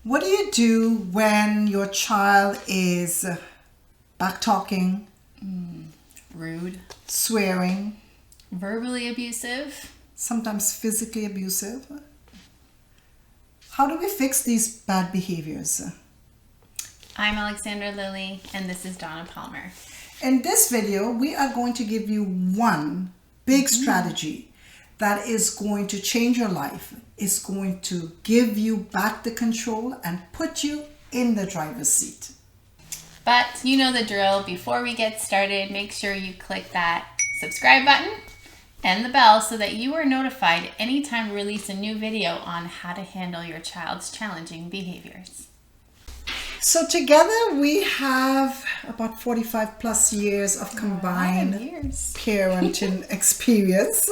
What do you do when your child is back-talking, Rude, swearing, verbally abusive? sometimes physically abusive? How do we fix these bad behaviors? I'm Alexandra Lilly, and this is Donna Palmer. In this video, we are going to give you one big strategy that is going to change your life. It's going to give you back the control and put you in the driver's seat. But you know the drill. Before we get started, make sure you click that subscribe button and the bell so that you are notified anytime we release a new video on how to handle your child's challenging behaviors. So together we have about 45 plus years of combined parenting experience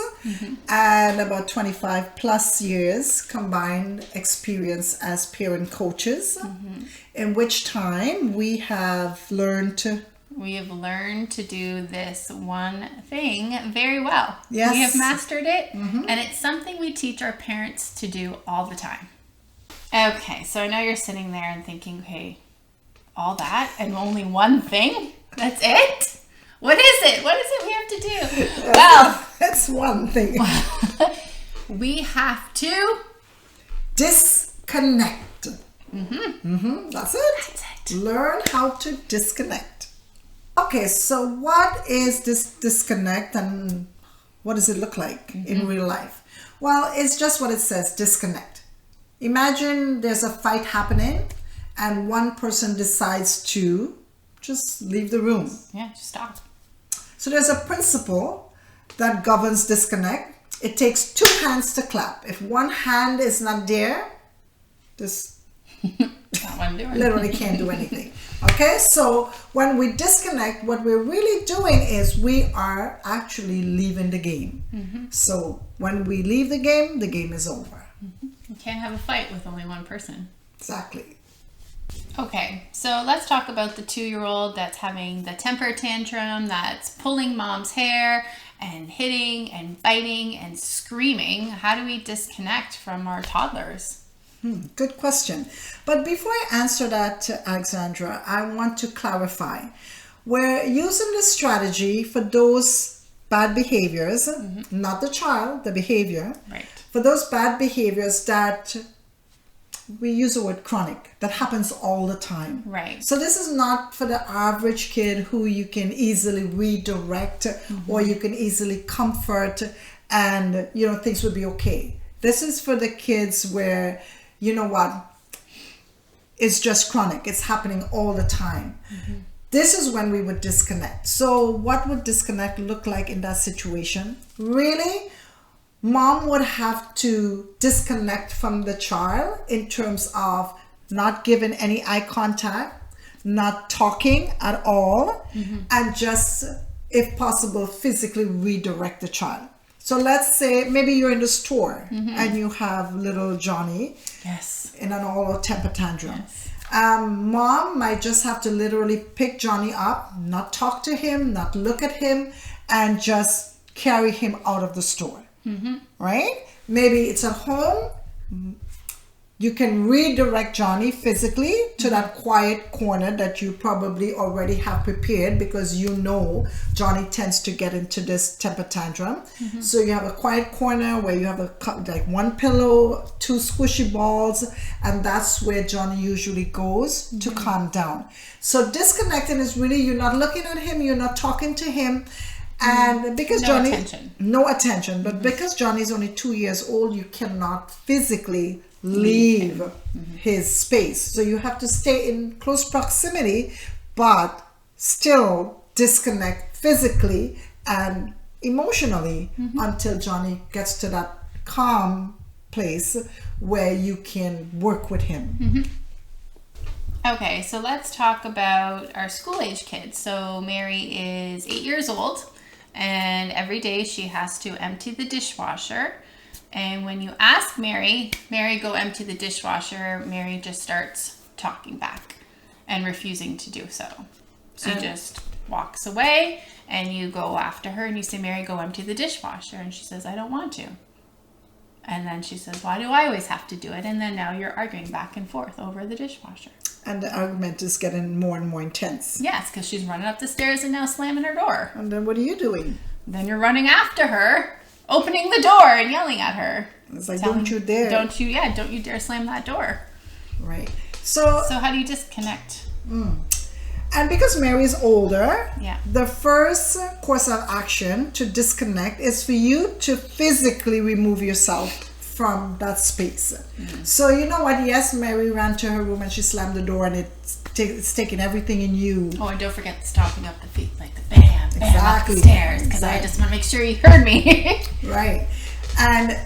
and about 25 plus years combined experience as parent coaches, in which time we have learned to do this one thing very well. Yes. We have mastered it, and it's something we teach our parents to do all the time. Okay, so I know you're sitting there and thinking, okay, all that and only one thing? That's it? What is it? What is it we have to do? Well, that's one thing. We have to disconnect. That's it. Learn how to disconnect. Okay, so what is this disconnect and what does it look like in real life? Well, it's just what it says, disconnect. Imagine there's a fight happening and one person decides to just leave the room. Yeah, just stop. So there's a principle that governs disconnect. It takes two hands to clap. If one hand is not there, this literally can't do anything. Okay, so when we disconnect, what we're really doing is we are actually leaving the game. So when we leave the game is over. You can't have a fight with only one person. Exactly. Okay, so let's talk about the 2-year-old that's having the temper tantrum, that's pulling mom's hair and hitting and biting and screaming. How do we disconnect from our toddlers? Good question. But before I answer that, Alexandra, I want to clarify. We're using this strategy for those bad behaviors, not the child, the behavior. Right. For those bad behaviors that we use the word chronic, that happens all the time. Right. So this is not for the average kid who you can easily redirect or you can easily comfort and, things would be okay. This is for the kids where, it's just chronic. It's happening all the time. This is when we would disconnect. So what would disconnect look like in that situation? Really? Mom would have to disconnect from the child in terms of not giving any eye contact, not talking at all, and just, if possible, physically redirect the child. So let's say maybe you're in the store and you have little Johnny in an all temper tantrum. Mom might just have to literally pick Johnny up, not talk to him, not look at him, and just carry him out of the store. Right? Maybe it's at home. You can redirect Johnny physically to that quiet corner that you probably already have prepared because Johnny tends to get into this temper tantrum. So you have a quiet corner where you have like one pillow, 2 squishy balls, and that's where Johnny usually goes to calm down. So disconnecting is really, you're not looking at him, you're not talking to him. And because no attention, but because Johnny's only 2 years old, you cannot physically leave his space. So you have to stay in close proximity, but still disconnect physically and emotionally until Johnny gets to that calm place where you can work with him. Okay, so let's talk about our school age kids. So Mary is 8 years old. And every day she has to empty the dishwasher. And when you ask Mary, go empty the dishwasher, Mary just starts talking back and refusing to do so. She just walks away and you go after her and you say, Mary, go empty the dishwasher. And she says, I don't want to. And then she says, why do I always have to do it? And then now you're arguing back and forth over the dishwasher. And the argument is getting more and more intense. Yes, because she's running up the stairs and now slamming her door. And then what are you doing? Then you're running after her, opening the door and yelling at her. It's like, don't you dare. Don't you dare slam that door. Right. So how do you disconnect? And because Mary is older, Yeah. the first course of action to disconnect is for you to physically remove yourself from that space. So you know what? Yes, Mary ran to her room and she slammed the door, and it's taking everything in you. Oh, and don't forget stomping up the feet, like the bam, bam, Exactly. up the stairs, because I just want to make sure you heard me. Right. And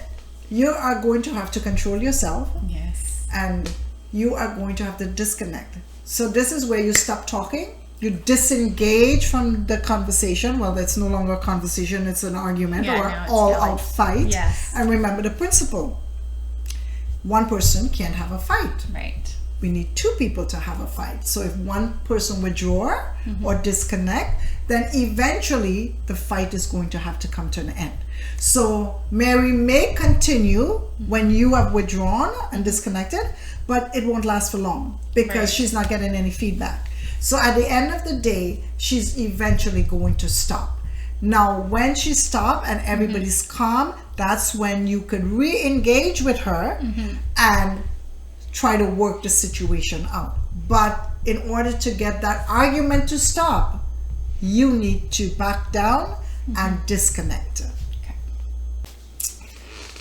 you are going to have to control yourself, Yes. and you are going to have to disconnect. So this is where you stop talking. You disengage from the conversation. Well, it's no longer a conversation, it's an argument or it's all-out fight. Yes. And remember the principle. One person can't have a fight. Right. We need two people to have a fight. So if one person withdraw or disconnect, then eventually the fight is going to have to come to an end. So Mary may continue when you have withdrawn and disconnected, but it won't last for long because she's not getting any feedback. So at the end of the day, she's eventually going to stop. Now, when she stops and everybody's calm, that's when you could re-engage with her and try to work the situation out. But in order to get that argument to stop, you need to back down and disconnect. Okay.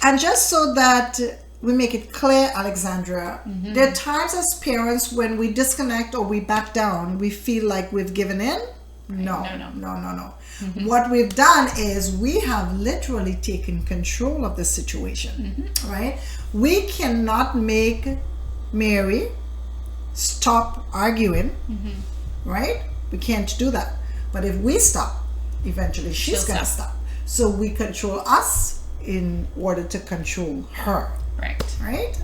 And just so that we make it clear, Alexandra, there are times as parents when we disconnect or we back down, we feel like we've given in. No. What we've done is we have literally taken control of the situation, right? We cannot make Mary stop arguing, right? We can't do that. But if we stop, eventually she's going to stop. So we control us in order to control her. Right?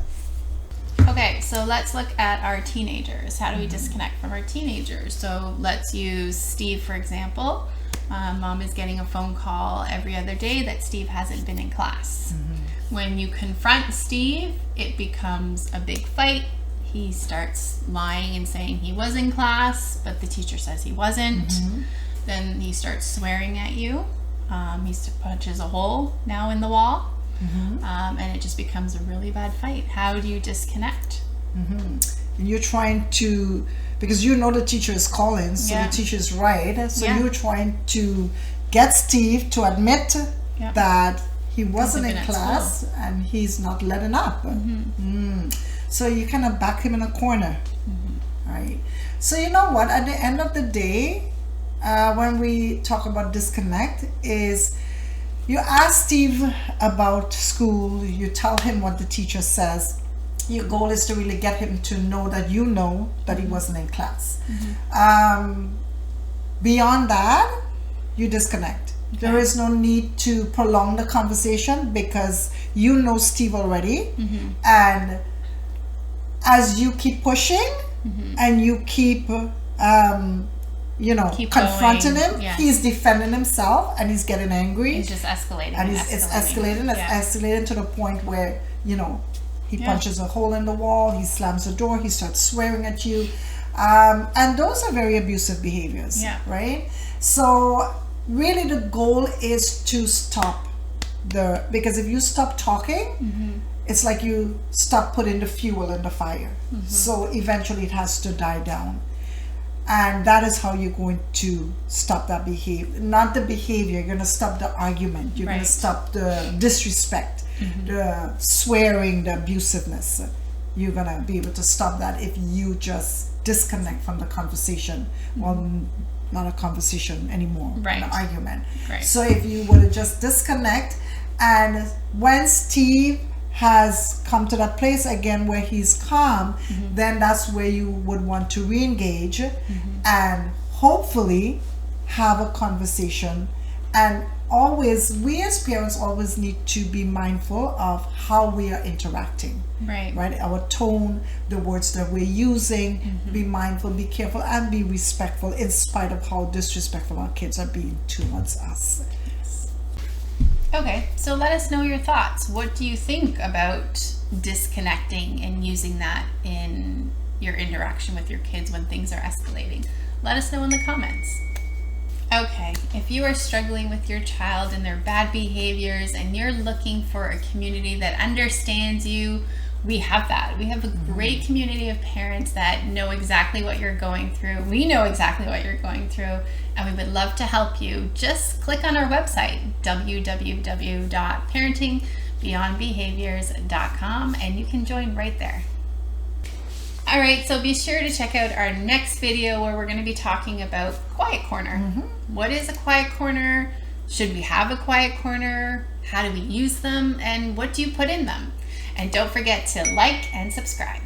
Okay, so let's look at our teenagers. How do we disconnect from our teenagers? So let's use Steve, for example. Mom is getting a phone call every other day that Steve hasn't been in class. When you confront Steve, it becomes a big fight. He starts lying and saying he was in class, but the teacher says he wasn't. Then he starts swearing at you. He punches a hole now in the wall. And it just becomes a really bad fight. How do you disconnect? And you're trying to, because you know the teacher is calling, so the teacher is right. So you're trying to get Steve to admit that he wasn't in class and he's not letting up. So you kind of back him in a corner, right? So you know what? At the end of the day, when we talk about disconnect, is you ask Steve about school, you tell him what the teacher says. Your goal is to really get him to know that you know that he wasn't in class. Beyond that, you disconnect. There is no need to prolong the conversation because you know Steve already. And as you keep pushing and you keep confronting him, he's defending himself and he's getting angry. He's just escalating. And it's escalating to the point where, he punches a hole in the wall, he slams the door, he starts swearing at you. And those are very abusive behaviors, right? So really the goal is to stop because if you stop talking, it's like you stop putting the fuel in the fire. So eventually it has to die down. And that is how you're going to stop that behavior. Not the behavior, you're going to stop the argument. You're going to stop the disrespect, the swearing, the abusiveness. You're going to be able to stop that if you just disconnect from the conversation. Well, not a conversation anymore, an argument. So if you were to just disconnect, and when Steve has come to that place again where he's calm, then that's where you would want to re-engage and hopefully have a conversation. And always, we as parents always need to be mindful of how we are interacting, right? Our tone, the words that we're using, be mindful, be careful, and be respectful in spite of how disrespectful our kids are being towards us. Okay, so let us know your thoughts. What do you think about disconnecting and using that in your interaction with your kids when things are escalating? Let us know in the comments. Okay, if you are struggling with your child and their bad behaviors and you're looking for a community that understands you, we have that. We have a great community of parents that know exactly what you're going through. We know exactly what you're going through, and we would love to help you. Just click on our website, www.parentingbeyondbehaviors.com, and you can join right there. All right, so be sure to check out our next video where we're going to be talking about Quiet Corner. What is a Quiet Corner? Should we have a Quiet Corner? How do we use them? And what do you put in them? And don't forget to like and subscribe.